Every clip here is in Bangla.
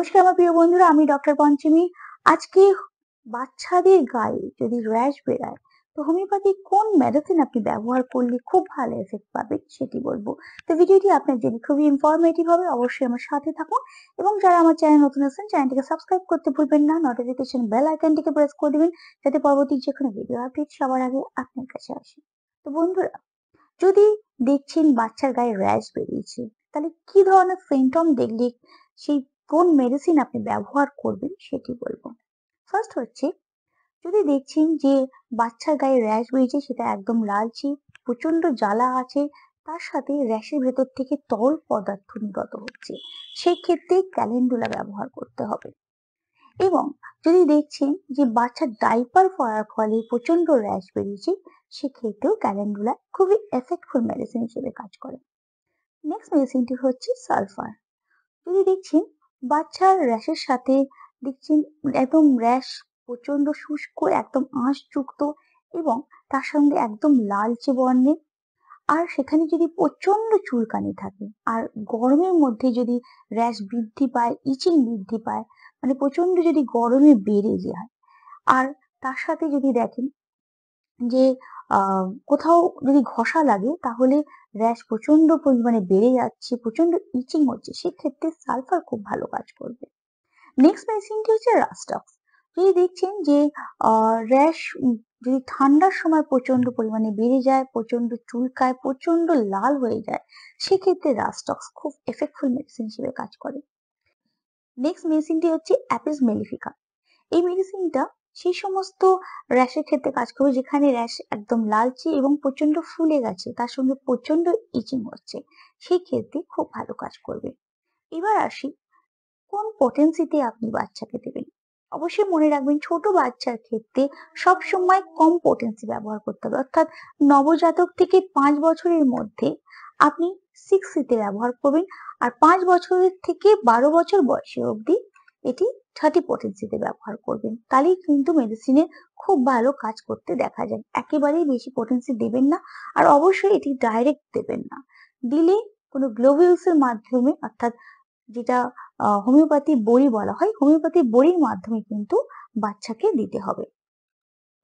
নমস্কার আমার প্রিয় বন্ধুরা, আমি ডক্টর পঞ্চমী। আজকে বাচ্চাদের গায়ে যদি র্যাশ বেরায় তো হোমিওপ্যাথিক কোন মেডিসিন আপনি ব্যবহার করলে খুব ভালো এফেক্ট পাবেন সেটি বলবো। তো ভিডিওটি আপনার জন্য খুবই ইনফরমেটিভ হবে, অবশ্যই আমার সাথে থাকুন। এবং যারা আমার চ্যানেল নতুন আছেন চ্যানেলটিকে সাবস্ক্রাইব করতে ভুলবেন না, নোটিফিকেশন বেল আইকনটিকে প্রেস করে দিবেন যাতে পরবর্তী যে কোনো ভিডিও আপডেট সবার আগে আপনার কাছে আসে। তো বন্ধুরা, যদি দেখছেন বাচ্চার গায়ে র্যাশ বেরিয়েছে, তাহলে কি ধরনের সিমটম দেখলে সেই কোন মেডিসিন আপনি ব্যবহার করবেন সেটি বলবো। ফার্স্ট হচ্ছে, যদি দেখছেন যে বাচ্চার গায়ে র্যাশ বেরিয়েছে, সেটা একদম লালচে, প্রচন্ড জ্বালা আছে, তার সাথে র্যাশের ভেতর থেকে তরল পদার্থ নির্গত হচ্ছে, সেই ক্ষেত্রে ক্যালেন্ডুলা ব্যবহার করতে হবে। এবং যদি দেখছেন যে বাচ্চার ডাইপার পরার ফলে প্রচন্ড র্যাশ বেরিয়েছে, সেক্ষেত্রেও ক্যালেন্ডুলা খুবই এফেক্টফুল মেডিসিন হিসেবে কাজ করে। নেক্সট মেডিসিনটি হচ্ছে সালফার। যদি দেখছেন বাচ্চার র্যাশের সাথে দেখছেন একদম র্যাশ প্রচন্ড শুষ্ক, একদম আঁশযুক্ত, এবং তার সঙ্গে একদম লালচে বর্ণের, আর সেখানে যদি প্রচন্ড চুলকানি থাকে, আর গরমের মধ্যে যদি র্যাশ বৃদ্ধি পায়, ইচিং বৃদ্ধি পায়, মানে প্রচন্ড যদি গরমে বেড়ে যায়, আর তার সাথে যদি দেখেন যে কোথাও যদি ঘষা লাগে তাহলে র্যাশ প্রচন্ড পরিমাণে বেড়ে যাচ্ছে, প্রচন্ড ইচিং হচ্ছে, সেক্ষেত্রে সালফার খুব ভালো কাজ করবে। নেক্সট মেডিসিনটি হচ্ছে রাস্টক্স। যদি দেখছেন যে র্যাশ যদি ঠান্ডার সময় প্রচন্ড পরিমাণে বেড়ে যায়, প্রচন্ড চুলকায়, প্রচন্ড লাল হয়ে যায়, সেক্ষেত্রে রাস্টক্স খুব এফেক্টফুল মেডিসিন হিসেবে কাজ করে। নেক্সট মেডিসিনটি হচ্ছে অ্যাপিস মেলিফিকা। এই মেডিসিনটা সেই সমস্ত র্যাশের ক্ষেত্রে কাজ করবে যেখানে র্যাশ একদম লালচে এবং প্রচন্ড ফুলে গেছে, তার সঙ্গে প্রচন্ড ইচিং হচ্ছে, সেই ক্ষেত্রে খুব ভালো কাজ করবে। এবার আসি, কোন পটেন্সিতে আপনি বাচ্চাকে দেবেন। অবশ্যই মনে রাখবেন, ছোট বাচ্চার ক্ষেত্রে সব সময় কম পটেন্সি ব্যবহার করতে হবে, অর্থাৎ নবজাতক থেকে 5 বছরের মধ্যে আপনি 6 ব্যবহার করবেন, আর 5 বছরের থেকে 12 বছর বয়সে অবধি এটি 30 পটেন্সিতে ব্যবহার করবেন। তাহলেই কিন্তু মেডিসিনে খুব ভালো কাজ করতে দেখা যায়। একেবারেই বেশি পটেন্সি দেবেন না, আর অবশ্যই এটি ডাইরেক্ট দেবেন না। দিলে কোনো গ্লোবিউলস এর মাধ্যমে, অর্থাৎ যেটা হোমিওপ্যাথি বড়ি বলা হয়, হোমিওপ্যাথি বড়ির মাধ্যমে কিন্তু বাচ্চাকে দিতে হবে।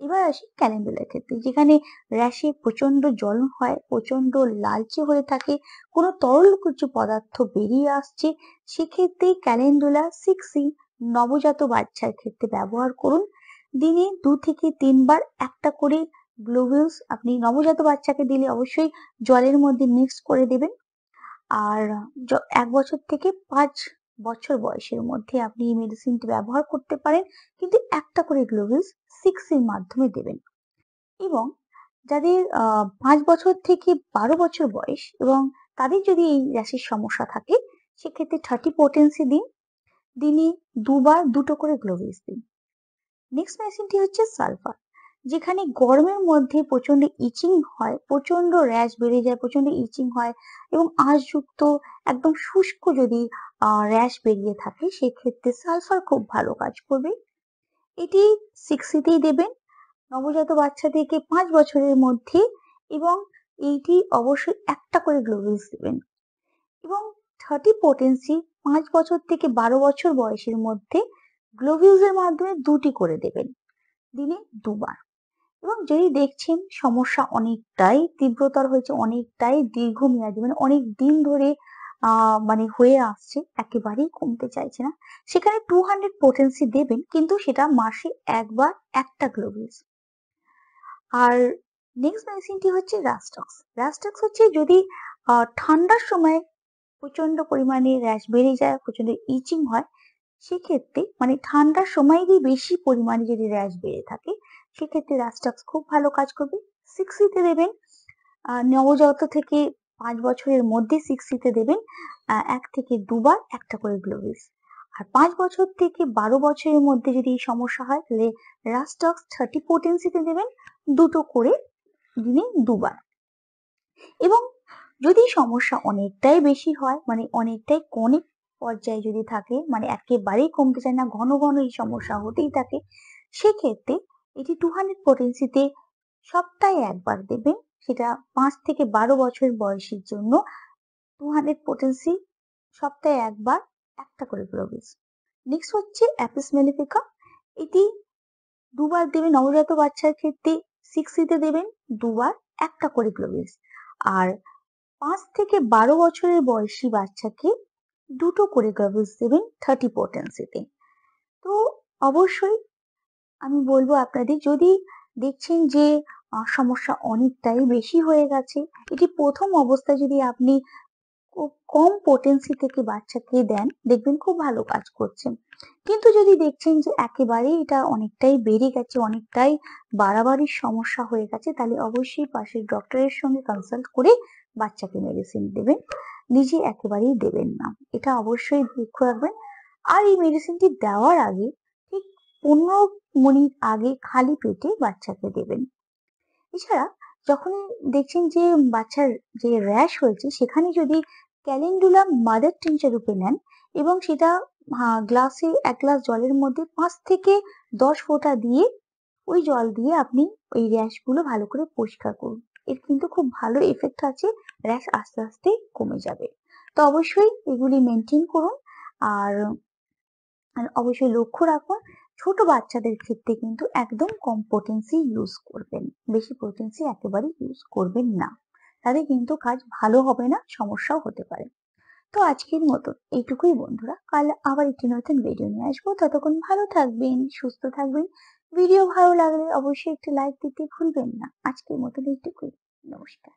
এবার আসি ক্যালেন্ডুলার ক্ষেত্রে, যেখানে র্যাশে প্রচন্ড জ্বলন হয়, প্রচন্ড লালচে হয়ে থাকে, কোনো তরল কিছু পদার্থ বেরিয়ে আসছে, সেক্ষেত্রে ক্যালেন্ডুলা 6 নবজাত বাচ্চার ক্ষেত্রে ব্যবহার করুন। দিনে 2 থেকে 3 বার একটা করে গ্লোবিউলস আপনি নবজাত বাচ্চাকে দিলে অবশ্যই জলের মধ্যে মিক্স করে দেবেন। আর 1 বছর থেকে 5 বছর বয়সের মধ্যে আপনি এই মেডিসিনটি ব্যবহার করতে পারেন, কিন্তু একটা করে গ্লোবিউলস 6 মাধ্যমে দেবেন। এবং যাদের 5 বছর থেকে 12 বছর বয়স এবং তাদের যদি এই র্যাশের সমস্যা থাকে, সেক্ষেত্রে 30 পটেন্সি দিন, দিনে 2 বার 2টো করে গ্লোবিউলস দিন। নেক্সট মেডিসিনটি হচ্ছে সালফার। যেখানে গরমের মধ্যে প্রচন্ড ইচিং হয়, প্রচন্ড র্যাশ বেড়ে যায়, প্রচন্ড ইচিং হয়, এবং আঁশযুক্ত একদম শুষ্ক যদি র্যাশ বেরিয়ে থাকে, সেক্ষেত্রে সালফার খুব ভালো কাজ করবে। এটি 6 দেবেন নবজাত বাচ্চা থেকে 5 বছরের মধ্যে, এবং এইটি অবশ্যই একটা করে গ্লোবিউলস দেবেন। এবং 30 পটেন্সি 5 বছর থেকে 12 বছর বয়সের মধ্যে গ্লোবিউলস এর মাধ্যমে 2টি করে দেবেন, দিনে 2 বার। এবং যদি দেখছেন সমস্যা অনেকটাই তীব্রতর হয়েছে, অনেকটাই দীর্ঘমেয়াদী, মানে অনেক দিন ধরে মানে হয়ে আসছে, একেবারেই কমতে চাইছে না, সেখানে 200 পটেন্সি দেবেন, কিন্তু সেটা মাসে একবার একটা গ্লোবিউলস। আর নেক্সট মেডিসিনটি হচ্ছে রাস্টক্স। রাস্টক্স হচ্ছে যদি ঠান্ডার সময় প্রচন্ড পরিমাণে র্যাশ বেড়ে যায়, প্রচন্ড ইচিং হয়, সেক্ষেত্রে মানে ঠান্ডার সময়ই বেশি পরিমাণে যদি র্যাশ বেড়ে থাকে, সেক্ষেত্রে রাস্টক্স খুব ভালো কাজ করবে। 6 দেবেন, নবজাত থেকে 5 বছরের মধ্যে 6 দেবেন 1 থেকে 2 বার একটা করে গ্লোবিউলস। আর 5 বছর থেকে 12 বছরের মধ্যে যদি এই সমস্যা হয়, তাহলে রাস্টক্স 30 পটেন্সিতে দেবেন, 2টো করে দিনে 2 বার। এবং যদি সমস্যা অনেকটাই বেশি হয়, মানে অনেকটাই ক্রনিক পর্যায়ে যদি থাকে, মানে একেবারেই কমতে চায় না, ঘন ঘন এই সমস্যা হতেই থাকে, সেক্ষেত্রে এটি 200 পটেন্সিতে সপ্তাহে একবার দেবেন। সেটা 5 থেকে 12 বছর বয়সের জন্য 200 পটেন্সি, সপ্তাহে একবার একটা করে গ্লোবিউলস। নেক্সট হচ্ছে অ্যাপিস মেলিফিকা। এটি দুবার দেবেন নবজাত বাচ্চার ক্ষেত্রে, 6 দেবেন দুবার, একটা করে গ্লোভিস। আর 5 থেকে 12 বছরের বয়সী বাচ্চাকে দুটো করে গ্লোভিস দেবেন 30 পোটেন্সিতে। তো অবশ্যই আমি বলবো আপনাদের, যদি দেখছেন যে সমস্যা অনেকটাই বেশি হয়ে গেছে, এটি প্রথম অবস্থায় যদি আপনি খুব কম পোটেন্সি থেকে বাচ্চাকে দেন, দেখবেন খুব ভালো কাজ করছে। কিন্তু যদি দেখছেন যে একেবারেই এটা অনেকটাই বেড়ে গেছে, অনেকটাই বাড়াবাড়ির সমস্যা হয়ে গেছে, তাহলে অবশ্যই পাশের ডক্টরের সঙ্গে কনসাল্ট করে বাচ্চাকে মেডিসিন দেবেন, নিজে একেবারেই দেবেন না, এটা অবশ্যই লক্ষ্য রাখবেন। আর এই মেডিসিনটি দেওয়ার আগে ঠিক 15 মিনিট আগে খালি পেটে বাচ্চাকে দেবেন। এছাড়া যখনই দেখছেন যে বাচ্চার যে র্যাশ হয়েছে, সেখানে যদি ক্যালেন্ডুলা মাদার টিনচার রূপে নেন এবং সেটা গ্লাসে 1 গ্লাস জলের মধ্যে 5 থেকে 10 ফোঁটা দিয়ে, ওই জল দিয়ে আপনি ওই র্যাশ গুলো ভালো করে পরিষ্কার করুন। এর কিন্তু খুব ভালো এফেক্ট আছে, র্যাশ আস্তে আস্তে কমে যাবে। তো অবশ্যই এগুলি মেনটেন করুন। আর অবশ্যই লক্ষ্য রাখুন, ছোট বাচ্চাদের ক্ষেত্রে কিন্তু একদম কম পোটেন্সি ইউজ করবেন, বেশি পোটেন্সি একেবারেই ইউজ করবেন না, তাতে কিন্তু কাজ ভালো হবে না, সমস্যাও হতে পারে। তো আজকের মতো এইটুকুই বন্ধুরা, কাল আবার একটি নতুন ভিডিও নিয়ে আসবো। ততক্ষণ ভালো থাকবেন, সুস্থ থাকবেন। ভিডিও ভালো লাগলে অবশ্যই একটি লাইক দিতে ভুলবেন না। আজকের মতো এইটুকুই। নমস্কার।